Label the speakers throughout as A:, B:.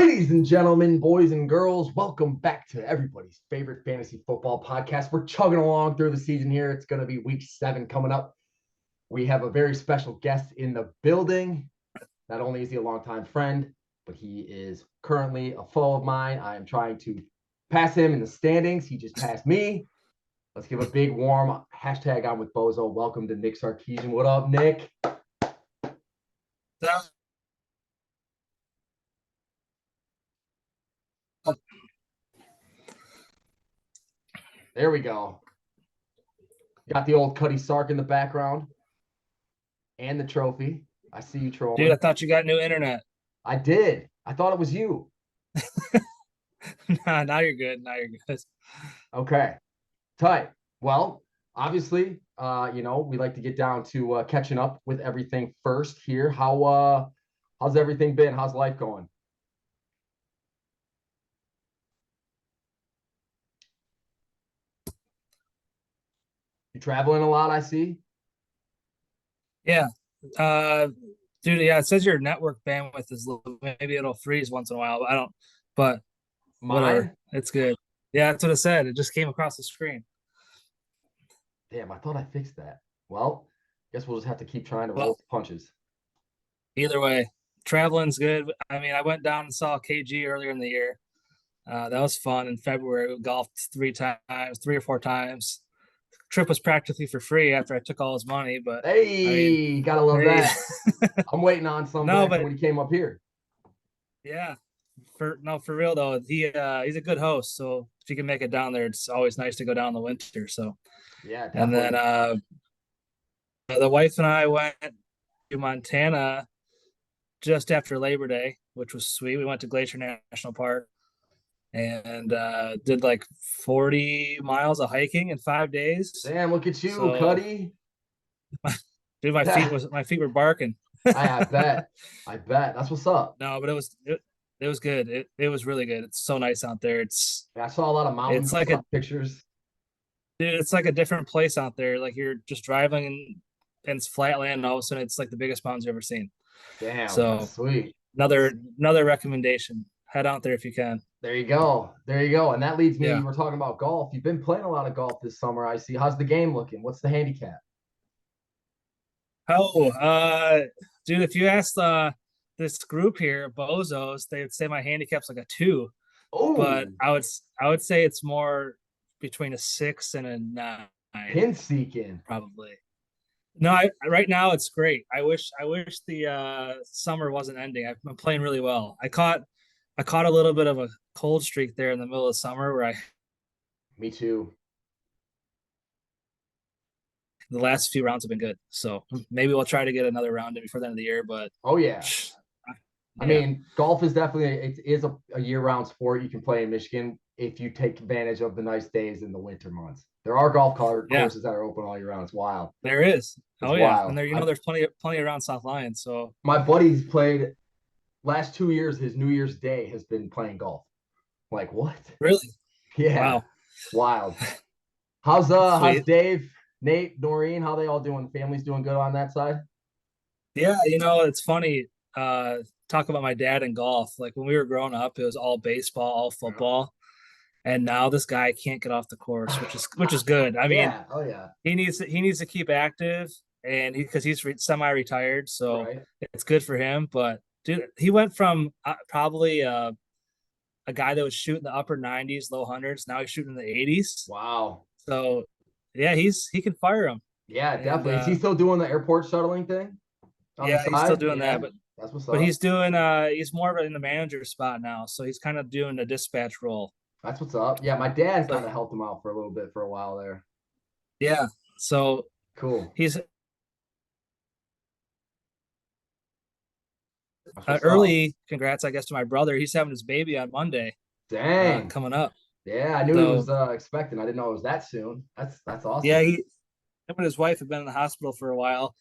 A: Ladies and gentlemen, boys and girls, welcome back to everybody's favorite fantasy football podcast. We're chugging along through the season here. It's going to be week 7 coming up. We have a very special guest in the building. Not only is he a longtime friend, but he is currently a foe of mine. I am trying to pass him in the standings. He just passed me. Let's give a big warm hashtag on with Bozo. Welcome to Nick Sarkissian. What up, Nick? There we go. Got the old Cutty Sark in the background and the trophy. I see you trolling.
B: Dude, I thought you got new internet.
A: I did. I thought it was you.
B: Nah, now you're good. Now you're good.
A: Okay. Tight. Well, obviously, we like to get down to catching up with everything first here. How's everything been? How's life going? You traveling a lot, I see.
B: Yeah. Uh, dude, yeah, it says your network bandwidth is low. Maybe it'll freeze once in a while, but I don't, but
A: Mine?
B: whatever. It's good. Yeah, that's what it said. It just came across the screen.
A: Damn, I thought I fixed that. Well, guess we'll just have to keep trying to roll
B: Well,
A: with punches.
B: either way, traveling's good. I mean, I went down and saw KG earlier in the year. That was fun in February. We golfed 3 or 4 times. Trip was practically for free after I took all his money, but I mean,
A: Hey, gotta love
B: hey,
A: that. I'm waiting on some
B: no,
A: back from
B: but
A: when he came up here.
B: yeah, for real though, he's a good host. So if you can make it down there, it's always nice to go down in the winter. So
A: Yeah,
B: and then
A: definitely.
B: the wife and I went to Montana just after Labor Day, which was sweet. We went to Glacier National Park and did like 40 miles of hiking in 5 days.
A: Damn, look at you,
B: So
A: Cuddy.
B: dude, my feet were barking.
A: I bet. I bet. That's what's up.
B: No, but it was good. It was really good. It's so nice out there.
A: I saw a lot of mountains.
B: It's
A: I
B: like
A: saw
B: a
A: pictures.
B: Dude, it's like a different place out there. Like you're just driving and it's flat land, and all of a sudden it's like the biggest mountains you've ever seen.
A: Damn, that's
B: So
A: sweet.
B: another recommendation. Head out there if you can.
A: There you go. There you go. And that leads me,
B: Yeah.
A: you were talking about golf. You've been playing a lot of golf this summer, I see. How's the game looking? What's the handicap?
B: Oh, dude, if you ask this group here, bozos, they would say my handicap's like a 2, but
A: Oh,
B: I would say it's more between a 6 and a 9,
A: pin seeking.
B: probably. No, right now it's great. I wish the summer wasn't ending. I've been playing really well. I caught a little bit of a cold streak there in the middle of summer where I
A: Me too.
B: the last few rounds have been good. So maybe we'll try to get another round in before the end of the year. But
A: Oh yeah. I
B: yeah,
A: mean, golf is definitely it is a year-round sport. You can play in Michigan if you take advantage of the nice days in the winter months. There are
B: yeah,
A: courses that are open all year round. It's wild.
B: there is.
A: It's
B: Oh yeah, and
A: wild.
B: there's plenty around South Lions. So
A: My buddy's played last 2 years. His New Year's Day has been playing golf. Like what?
B: really,
A: Yeah,
B: wow,
A: wild.
B: that's
A: How's
B: sweet.
A: Dave, Nate, Noreen? How they all doing? Family's doing good on that side.
B: Yeah, it's funny. Talk about my dad and golf. Like when we were growing up, it was all baseball, all football, and now this guy can't get off the course, which is good. I mean,
A: Yeah. Oh yeah.
B: he needs to keep active, and because he's semi-retired, so
A: Right.
B: it's good for him. But dude, he went from probably a guy that was shooting the upper 90s, low hundreds. Now he's shooting in the 80s.
A: Wow.
B: So yeah, he can fire him,
A: Yeah,
B: and
A: definitely. Is he still doing the airport shuttling thing on the
B: yeah, he's still
A: side?
B: doing that.
A: Yeah. That's what's
B: But
A: up.
B: he's more of in the manager spot now, so he's kind of doing the dispatch role.
A: That's what's up. Yeah, my dad
B: So
A: kind of helped him out for a little bit for a while there.
B: yeah, so
A: Cool.
B: he's
A: That's what's up.
B: early. Congrats, I guess, to my brother. He's having his baby on Monday,
A: Dang.
B: coming up.
A: Yeah, I knew he was
B: So
A: expecting. I didn't know it was that soon. That's
B: yeah,
A: awesome.
B: him and his wife have been in the hospital for a while,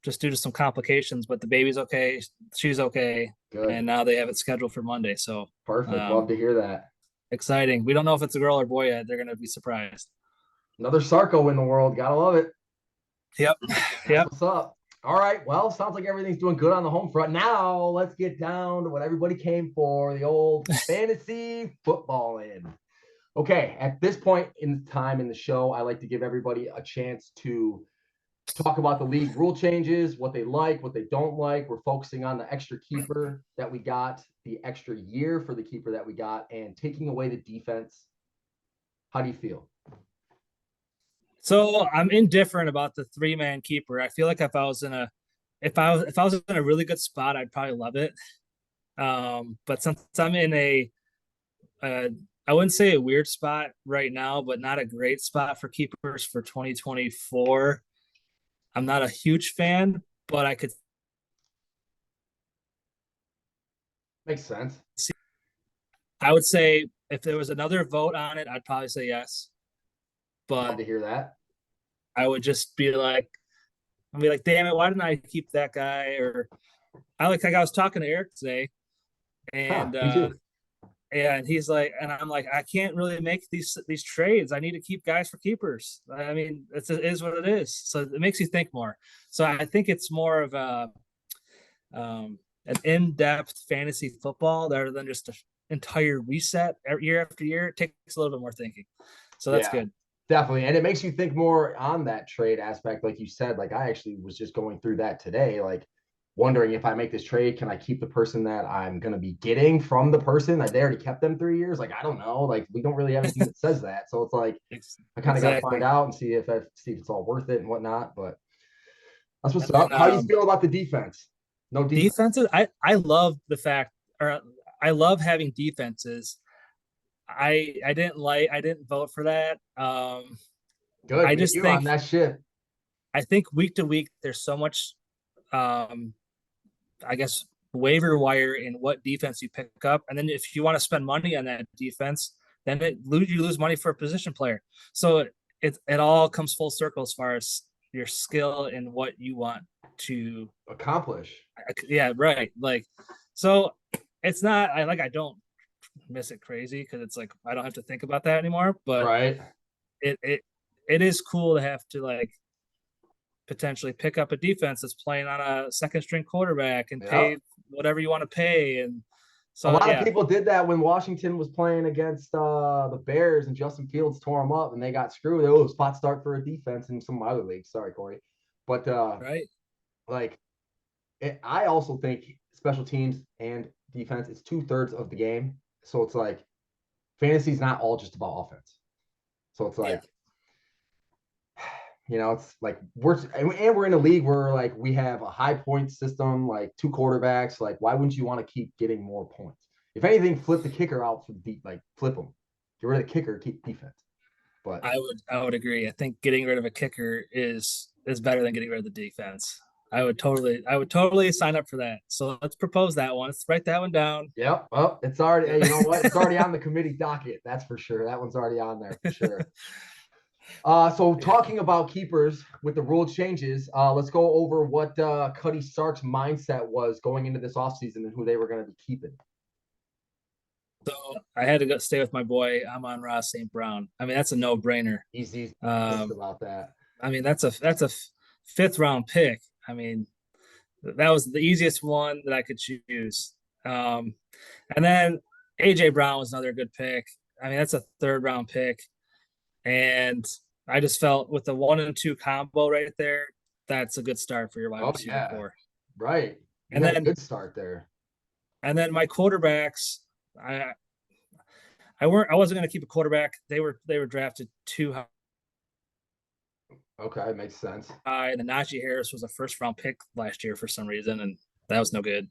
B: just due to some complications. But the baby's okay, she's okay,
A: Good.
B: and now they have it scheduled for Monday. So
A: Perfect. Love
B: um,
A: to hear that.
B: exciting. We don't know if it's a girl or boy yet. They're gonna be surprised.
A: Another Sarko in the world. Gotta love it.
B: Yep,
A: That's
B: yep.
A: what's up. All right. Well, sounds like everything's doing good on the home front. Now let's get down to what everybody came for, the old fantasy football in. Okay, at this point in time in the show, I like to give everybody a chance to talk about the league rule changes, what they like, what they don't like. We're focusing on the extra keeper that we got, the extra year for the keeper that we got, and taking away the defense. How do you feel?
B: So I'm indifferent about the 3-man keeper. I feel like if I was in a really good spot, I'd probably love it. But since I'm in uh, I wouldn't say a weird spot right now, but not a great spot for keepers for 2024. I'm not a huge fan, but I could
A: Makes sense.
B: see. I would say if there was another vote on it, I'd probably say yes.
A: Love
B: But
A: to hear that.
B: I would just be like, I'd be like, damn it, why didn't I keep that guy? Or I was talking to Eric today,
A: Huh,
B: and
A: me too.
B: and he's like, and I'm like, I can't really make these trades. I need to keep guys for keepers. I mean, it is what it is. So it makes you think more. So I think it's more of an in-depth fantasy football rather than just an entire reset year after year. It takes a little bit more thinking. So that's
A: Yeah,
B: good.
A: definitely. And it makes you think more on that trade aspect. Like you said, like I actually was just going through that today, like wondering if I make this trade, can I keep the person that I'm going to be getting from the person that they already kept them 3 years? Like, I don't know. Like, we don't really have anything that says that. So it's like, I kind of got to find
B: Exactly.
A: out and see if it's all worth it and whatnot. But that's what's
B: And then
A: up. How do you feel about the defense? No defense.
B: defenses, I love the fact, or I love having defenses. I didn't vote for that.
A: Good.
B: I
A: Me and
B: just
A: you on
B: think
A: that shit.
B: I think week to week there's so much um I guess waiver wire in what defense you pick up, and then if you want to spend money on that defense, then you lose money for a position player. So it all comes full circle as far as your skill and what you want to
A: Accomplish.
B: yeah, right. Like, so it's not I don't miss it crazy because it's like I don't have to think about that anymore. But
A: Right.
B: it it it is cool to have to like potentially pick up a defense that's playing on a second string quarterback and
A: Yeah.
B: pay whatever you want to pay. And
A: A
B: so
A: lot of
B: yeah,
A: people did that when Washington was playing against the Bears and Justin Fields tore them up and they got screwed. Oh, spot start for a defense in some other leagues. Sorry, Corey. But
B: right.
A: like I also think special teams and defense is 2/3 of the game. So it's like fantasy is not all just about offense. So it's
B: Yeah.
A: like, it's like we're in a league where like we have a high point system, like two quarterbacks. Like, why wouldn't you want to keep getting more points? If anything, flip the kicker out for the deep, like flip them, get rid of the kicker, keep defense. But
B: I would agree. I think getting rid of a kicker is better than getting rid of the defense. I would totally sign up for that. So let's propose that one. Let's write that one down.
A: yeah, well, it's already, you know what? It's already on the committee docket. That's for sure. That one's already on there for sure. So talking about keepers with the rule changes, let's go over what Cutty Sark's mindset was going into this offseason and who they were going to be keeping.
B: So I had to go stay with my boy Amon-Ra St. Brown. I mean, that's a no-brainer.
A: He's pissed
B: Um,
A: about that.
B: I mean, that's a fifth round pick. I mean, that was the easiest one that I could choose. And then AJ Brown was another good pick. I mean, that's a third round pick. And I just felt with the 1 and 2 combo right there, that's a good start for your wide
A: Oh
B: receiver
A: yeah,
B: core.
A: right. You
B: And
A: had a
B: then
A: good start there.
B: my quarterbacks, I I wasn't going to keep a quarterback. They were drafted too
A: Okay, makes sense.
B: high. And Najee Harris was a first round pick last year for some reason, and that was no good.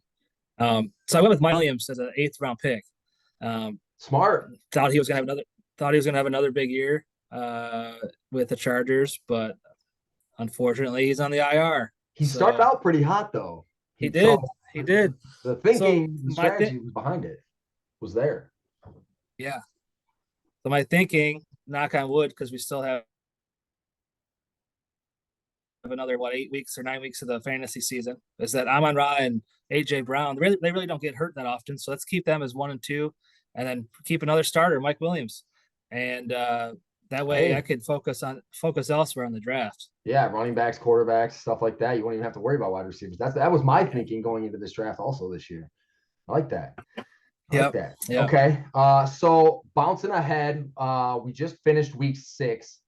B: So I went with Mike Williams as an 8th round pick. Um,
A: Smart.
B: thought he was gonna have another big year with the Chargers, but unfortunately he's on the IR.
A: He started
B: So
A: out pretty hot though.
B: he
A: So
B: did. He did.
A: the
B: So
A: thinking, the strategy was behind it, was there.
B: yeah. So my thinking, knock on wood, because we still have another 8 weeks or 9 weeks of the fantasy season, is that Amon-Ra and AJ Brown, they really don't get hurt that often. So let's keep them as 1 and 2, and then keep another starter, Mike Williams. And That way I
A: Hey,
B: could focus elsewhere on the draft.
A: yeah, running backs, quarterbacks, stuff like that. You won't even have to worry about wide receivers. That was my thinking going into this draft also this year. I like that. I like
B: Yep.
A: that.
B: Yep.
A: Okay. So bouncing ahead, we just finished week 6.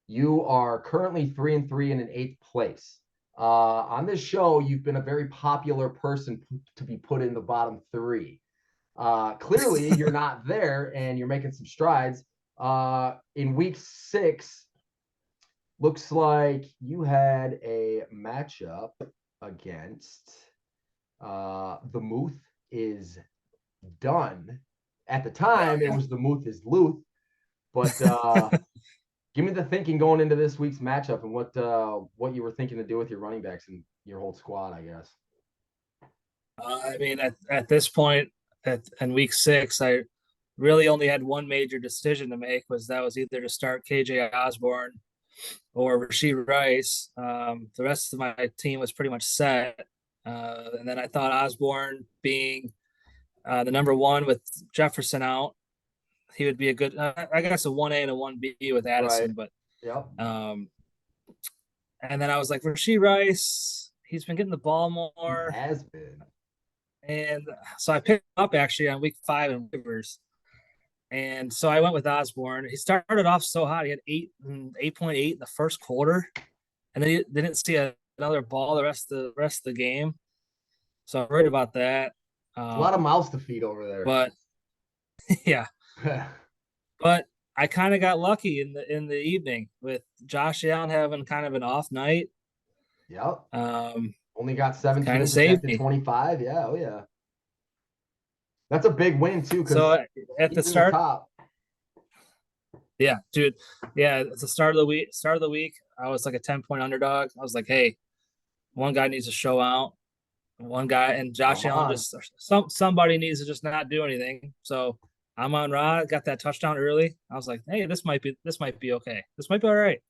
A: You are currently 3-3 and in 8th place. On this show, you've been a very popular person to be put in the bottom 3. Clearly, you're not there, and you're making some strides. In week 6, looks like you had a matchup against the Muth is done. At the time, it was the Muth is Luth, but give me the thinking going into this week's matchup and what you were thinking to do with your running backs and your whole squad, I guess.
B: I mean, at this point, in week 6, I really only had one major decision to make. Was either to start KJ Osborne or Rasheed Rice. The rest of my team was pretty much set, and then I thought Osborne being the number one with Jefferson out, he would be a good, I guess, a 1A and a 1B with
A: Right.
B: Addison. But
A: Yep.
B: and then I was like, Rasheed Rice, he's been getting the ball
A: He
B: more.
A: has been.
B: And so I picked up actually on week 5 in waivers. And so I went with Osborne. He started off so hot. He had 8.8 in the first quarter. And then he didn't see another ball the rest of the game. So I'm worried about that.
A: A lot of mouths to feed over there.
B: But yeah. But I kind of got lucky in the evening with Josh Allen having kind of an off night.
A: Yep. Only got 17,
B: kind of saved me.
A: 25. Yeah. Oh, yeah. That's a big win, too, because
B: So at the start, yeah, dude. Yeah, at the start of the week, I was like a 10-point underdog. I was like, hey, one guy needs to show out. One guy, and Josh Allen just somebody needs to just not do anything. So Amon-Ra got that touchdown early. I was like, hey, this might be okay. This might be all right.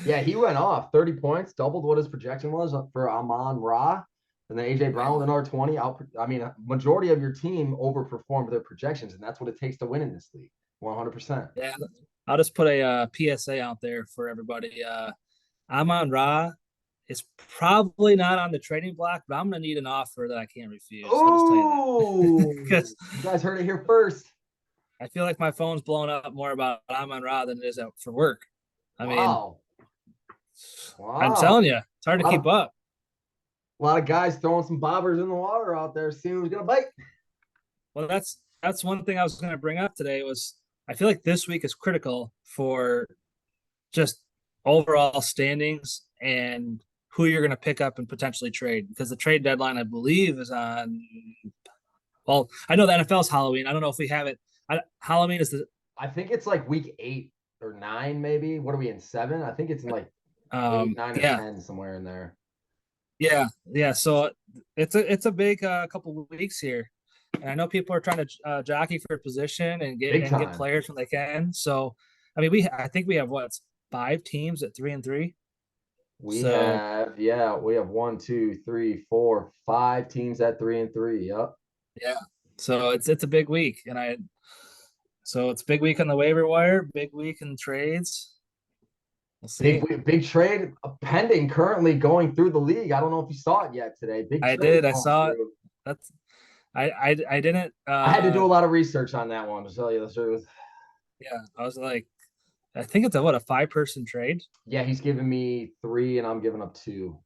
A: Yeah, he went off 30 points, doubled what his projection was for Amon-Ra. And then AJ Brown with an R20. I mean, a majority of your team overperformed their projections, and that's what it takes to win in this league. 100%.
B: Yeah, I'll just put a PSA out there for everybody. Amon-Ra is probably not on the trading block, but I'm gonna need an offer that I can't refuse.
A: Oh, you guys heard it here first.
B: I feel like my phone's blowing up more about Amon-Ra than it is for work. I
A: Wow.
B: I'm telling you, it's hard to keep up.
A: A lot of guys throwing some bobbers in the water out there, seeing who's gonna bite.
B: Well, that's one thing I was gonna bring up today was I feel like this week is critical for just overall standings and who you're going to pick up and potentially trade, because the trade deadline, I believe, is on. Well, I know the NFL's Halloween. I don't know if we have it. Halloween is the.
A: I think it's like week 8 or 9, maybe. What are we in 7? I think it's in like 8, 9, or 10, somewhere in there.
B: Yeah. So it's a big couple of weeks here, and I know people are trying to jockey for a position and get players when they can. So, I mean, I think we have 5 teams at 3-3.
A: We have 1, 2, 3, 4, 5 teams at 3-3. Yep.
B: Yeah. So it's a big week, so it's big week on the waiver wire, big week in trades. We'll see.
A: Big trade pending, currently going through the league. I don't know if you saw it yet today.
B: I did. I saw it. That's. I didn't.
A: I had to do a lot of research on that one, to tell you the truth.
B: Yeah, I was like, I think it's a 5-person trade.
A: Yeah, he's giving me 3, and I'm giving up 2.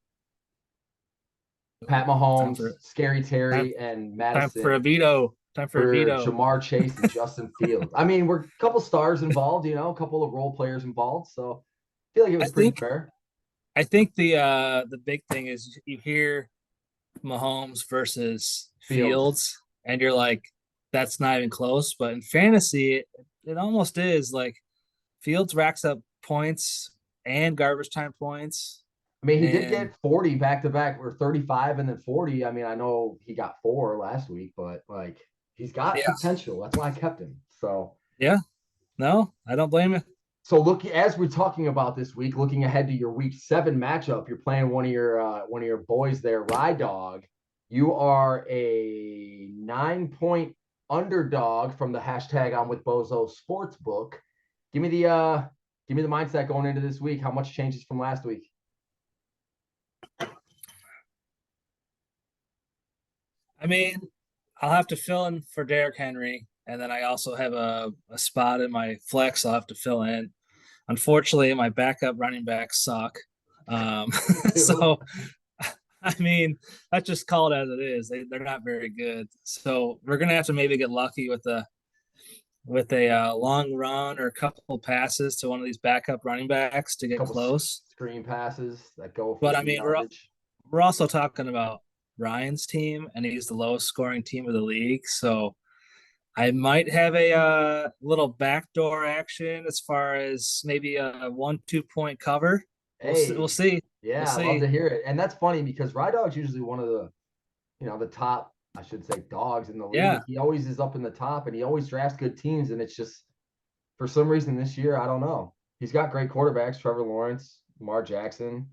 A: Pat Mahomes, Scary Terry, and Madison.
B: Time for a veto.
A: Jamar Chase and Justin Fields. I mean, we're a couple stars involved, a couple of role players involved. So I feel like it was pretty fair.
B: I think the big thing is you hear Mahomes versus Fields, and you're like, that's not even close. But in fantasy, it almost is. Like, Fields racks up points and garbage time points.
A: I mean, he did get 40 back-to-back, or 35 and then 40. I mean, I know he got 4 last week, but like, he's got potential. That's why I kept him. So
B: yeah, no, I don't blame you.
A: So as we're talking about this week, looking ahead to your week 7 matchup, you're playing one of your boys there, Rye Dog. You are a 9-point underdog from the hashtag I'm with Bozo Sportsbook. Give me the mindset going into this week. How much changes from last week?
B: I mean, I'll have to fill in for Derrick Henry, and then I also have a spot in my flex I'll have to fill in. Unfortunately, my backup running backs suck. So I mean, let's just call it as it is. They're not very good. So we're gonna have to maybe get lucky with a long run or a couple passes to one of these backup running backs to get close.
A: Screen passes that go for
B: But I mean, we're also talking about Ryan's team, and he's the lowest scoring team of the league. So I might have a little backdoor action as far as maybe a 1-2 point cover. We'll see.
A: Yeah,
B: we'll see.
A: I love to hear it. And that's funny because Rye Dog's usually one of the, the top, I should say, dogs in the league.
B: Yeah.
A: He always is up in the top, and he always drafts good teams. And it's just, for some reason this year, I don't know. He's got great quarterbacks, Trevor Lawrence, Lamar Jackson.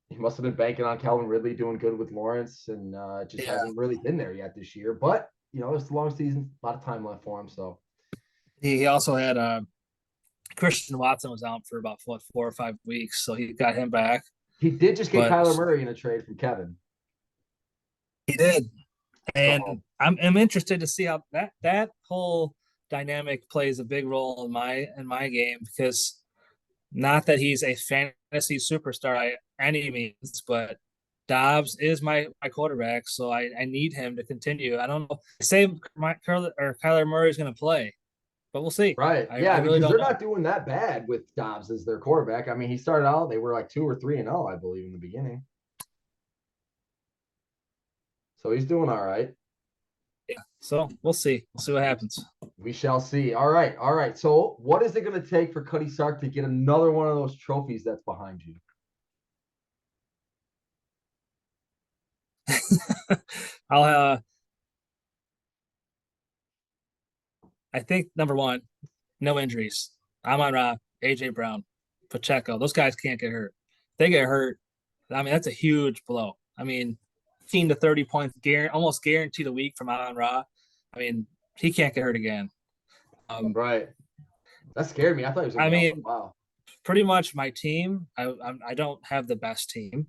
A: He must have been banking on Calvin Ridley doing good with Lawrence, and just hasn't really been there yet this year. But, it's a long season, a lot of time left for him. So
B: he also had Christian Watson was out for about 4 or 5 weeks, so he got him back.
A: He did just get Kyler Murray in a trade from Kevin.
B: He did, and so, I'm interested to see how that whole dynamic plays a big role in my game, because not that he's a fantasy superstar by any means, but Dobbs is my quarterback, so I need him to continue. I don't know. Say Kyler Murray is going to play, but we'll see.
A: Right. I really because they're not doing that bad with Dobbs as their quarterback. I mean, he started out, they were like 2 or 3-0, I believe, in the beginning. So he's doing all right.
B: Yeah. So we'll see. We'll see what happens.
A: We shall see. All right. So what is it going to take for Cutty Sark to get another one of those trophies that's behind you?
B: I think number one, no injuries. Amon-Ra, AJ Brown, Pacheco. Those guys can't get hurt. If they get hurt, I mean, that's a huge blow. I mean, 15 to 30 points, almost guaranteed a week from Amon-Ra. I mean, he can't get hurt again.
A: Right. That scared me. I thought he was going to be wow.
B: Pretty much my team, I don't have the best team.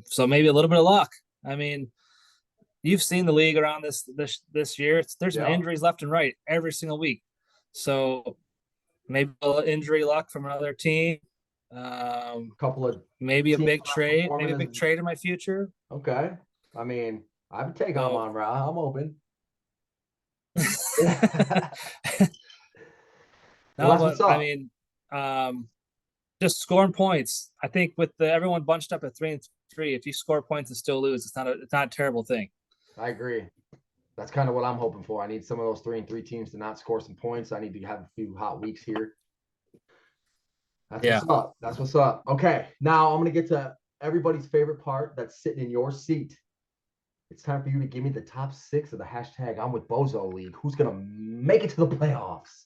B: So maybe a little bit of luck. I mean, you've seen the league around this year. There's injuries left and right every single week. So maybe a little injury luck from another team.
A: Couple of
B: maybe a big trade. Maybe a big trade in my future.
A: Okay. I mean, I would take Amon-Ra. I'm open.
B: I mean, just scoring points. I think with everyone bunched up at 3-3, if you score points and still lose, it's not a terrible thing.
A: I agree. That's kind of what I'm hoping for. I need some of those 3-3 teams to not score some points. I need to have a few hot weeks here. That's what's up. That's what's up. Okay, now I'm going to get to everybody's favorite part that's sitting in your seat. It's time for you to give me the top 6 of the hashtag I'm with Bozo League. Who's going to make it to the playoffs?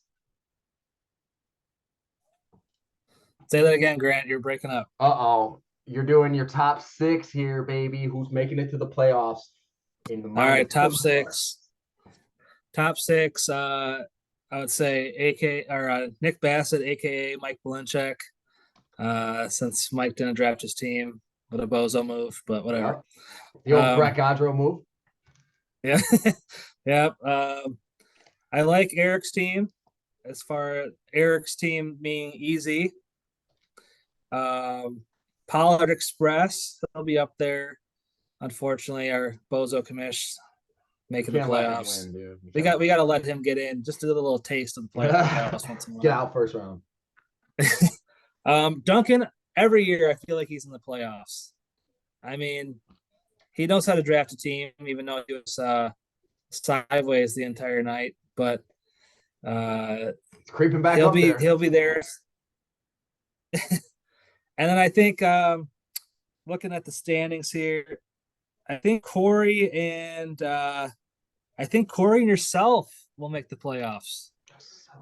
B: Say that again, Grant. You're breaking up.
A: Uh-oh. You're doing your top 6 here, baby. Who's making it to the playoffs? All
B: right, top 6. Top 6, I would say Nick Bassett, a.k.a. Mike Balinchek, since Mike didn't draft his team. What a bozo move, but whatever.
A: The old Brett Gaudreau move.
B: Yeah. Yeah. I like Eric's team, as far as Eric's team being easy. Pollard Express, he'll be up there. Unfortunately, our bozo commish making the playoffs. We got to let him get in, just to get a little taste of the playoffs once in a while.
A: Get out first round.
B: Duncan, every year I feel like he's in the playoffs. I mean, he knows how to draft a team, even though he was sideways the entire night. But
A: it's creeping back.
B: He'll be there. And then I think looking at the standings here, I think Corey and yourself will make the playoffs.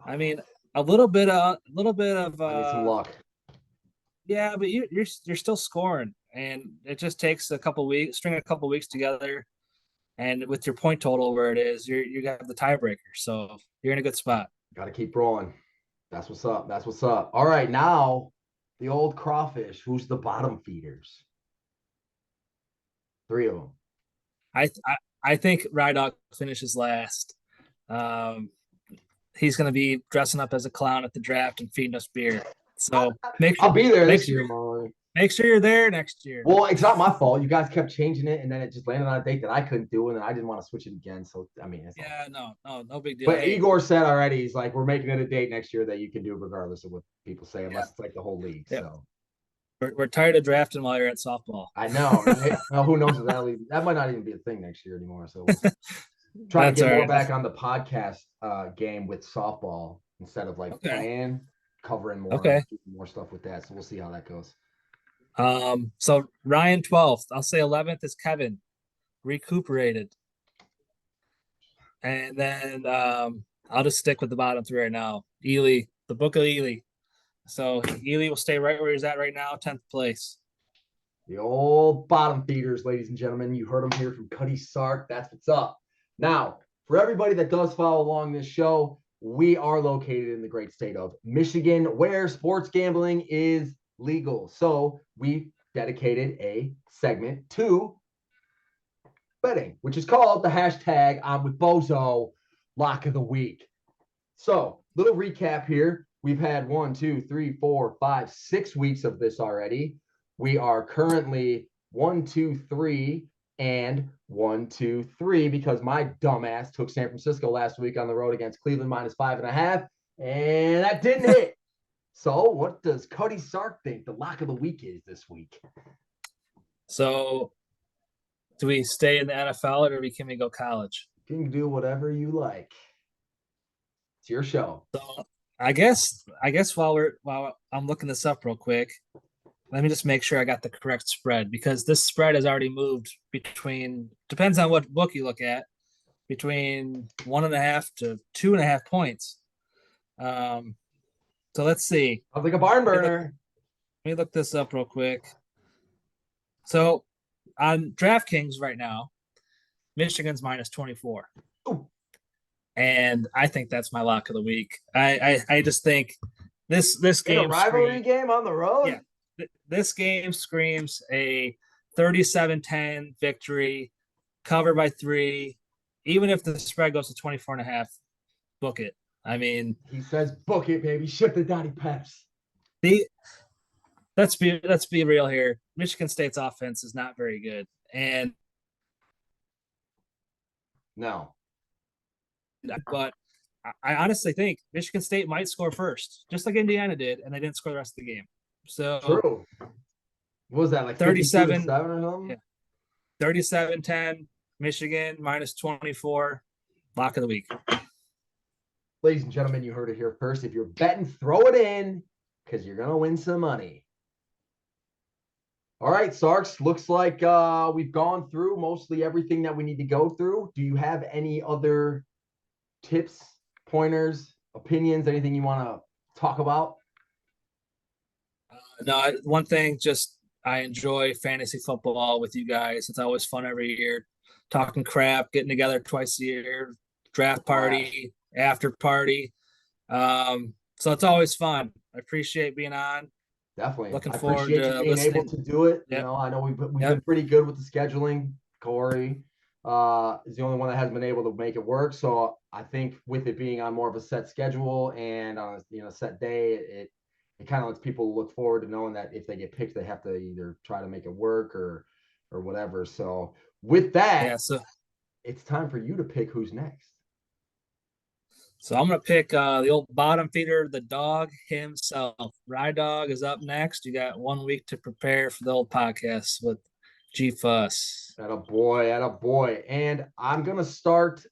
B: I mean, a little bit of
A: I need some luck.
B: Yeah, but you're still scoring, and it just takes a couple weeks, string a couple weeks together, and with your point total where it is, you got the tiebreaker, so you're in a good spot.
A: Got to keep rolling. That's what's up. That's what's up. All right, now the old crawfish. Who's the bottom feeders? Three of them.
B: I think Rydog finishes last. Um, he's going to be dressing up as a clown at the draft and feeding us beer. So
A: I'll be there
B: make
A: this
B: sure
A: year, Molly.
B: make sure you're there next year.
A: Well, it's not my fault. You guys kept changing it, and then it just landed on a date that I couldn't do, and then I didn't want to switch it again. So I mean,
B: Yeah, no big deal.
A: but
B: Hey,
A: Igor said already, he's like, we're making it a date next year that you can do regardless of what people say, unless
B: yeah,
A: it's like the whole league.
B: yeah.
A: So
B: We're tired of drafting while you're at softball.
A: I know, right? Well, who knows if that might not even be a thing next year anymore. So we'll try to
B: That's
A: get
B: all
A: more
B: right.
A: back on the podcast game with softball instead of like
B: Okay.
A: playing, covering
B: Okay.
A: more stuff with that. So we'll see how that goes.
B: So Ryan 12th. I'll say 11th is Kevin, recuperated. And then I'll just stick with the bottom three right now. Ely, the book of Ely. So Ely will stay right where he's at right now, 10th place.
A: The old bottom feeders, ladies and gentlemen. You heard them here from Cutty, Sark. That's what's up. Now, for everybody that does follow along this show, we are located in the great state of Michigan, where sports gambling is legal. So we dedicated a segment to betting, which is called the hashtag I'm with Bozo Lock of the Week. So, little recap here. We've had 6 weeks of this already. We are currently 1, 2, 3, and 1, 2, 3 because my dumbass took San Francisco last week on the road against Cleveland -5.5, and that didn't hit. So, what does Cutty Sark think the lock of the week is this week?
B: So, do we stay in the NFL or can we go college?
A: You can do whatever you like. It's your show.
B: So, I guess while I'm looking this up real quick, let me just make sure I got the correct spread because this spread has already moved between, depends on what book you look at, between 1.5 to 2.5 points. So let's see.
A: Sounds like a barn burner.
B: Let me look this up real quick. So on DraftKings right now, Michigan's -24.
A: Ooh.
B: And I think that's my lock of the week. I just think this game,
A: in a rivalry game on the road.
B: Yeah, this game screams a 37-10 victory, covered by 3. Even if the spread goes to 24.5, book it. I mean,
A: he says, "Book it, baby. Ship the Dottie Peps."
B: Let's be real here. Michigan State's offense is not very good, and
A: no.
B: But I honestly think Michigan State might score first, just like Indiana did, and they didn't score the rest of the game. So
A: true. What was that, like
B: 37
A: or something?
B: Yeah. 37-10, Michigan -24, lock of the week.
A: Ladies and gentlemen, you heard it here first. If you're betting, throw it in because you're gonna win some money. All right, Sarks, looks like we've gone through mostly everything that we need to go through. Do you have any other tips, pointers, opinions, anything you want to talk about?
B: No, one thing, just I enjoy fantasy football with you guys. It's always fun every year, talking crap, getting together twice a year, draft party, after party. So it's always fun. I appreciate being on.
A: Definitely.
B: Looking
A: I
B: forward
A: appreciate
B: to
A: you being able to do it.
B: Yep.
A: You know, I know we've been pretty good with the scheduling. Corey is the only one that hasn't been able to make it work. So I think with it being on more of a set schedule and on a set day, it kind of lets people look forward to knowing that if they get picked, they have to either try to make it work or whatever. So with that, it's time for you to pick who's next.
B: So I'm going to pick the old bottom feeder, the dog himself. Rydog is up next. You got 1 week to prepare for the old podcast with G Fuss.
A: Attaboy. And I'm going to start.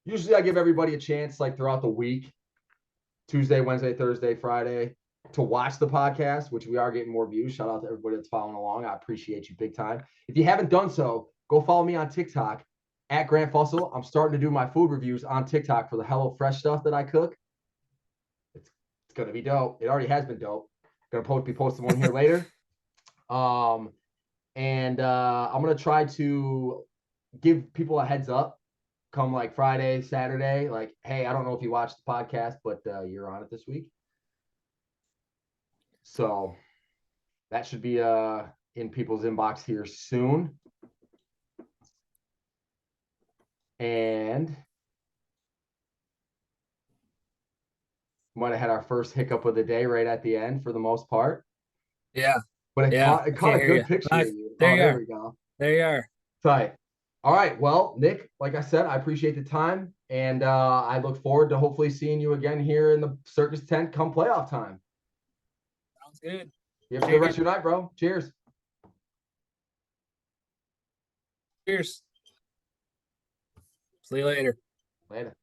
A: Usually I give everybody a chance like throughout the week, Tuesday, Wednesday, Thursday, Friday, to watch the podcast, which we are getting more views. Shout out to everybody that's following along. I appreciate you big time. If you haven't done so, go follow me on TikTok at Grant Fussell. I'm starting to do my food reviews on TikTok for the Hello Fresh stuff that I cook. It's going to be dope. It already has been dope. Going to be posting one here later. And I'm going to try to give people a heads up come like Friday, Saturday, like, hey, I don't know if you watched the podcast, but you're on it this week. So that should be in people's inbox here soon. And might have had our first hiccup of the day right at the end for the most part.
B: Yeah.
A: But
B: Yeah.
A: it caught a good picture of you.
B: There you
A: there
B: are.
A: we go.
B: There you are.
A: Tight. All right. Well, Nick, like I said, I appreciate the time. And I look forward to hopefully seeing you again here in the circus tent come playoff time.
B: Sounds good.
A: You have a good rest of your night, bro. Cheers.
B: Cheers. See you later.
A: Later.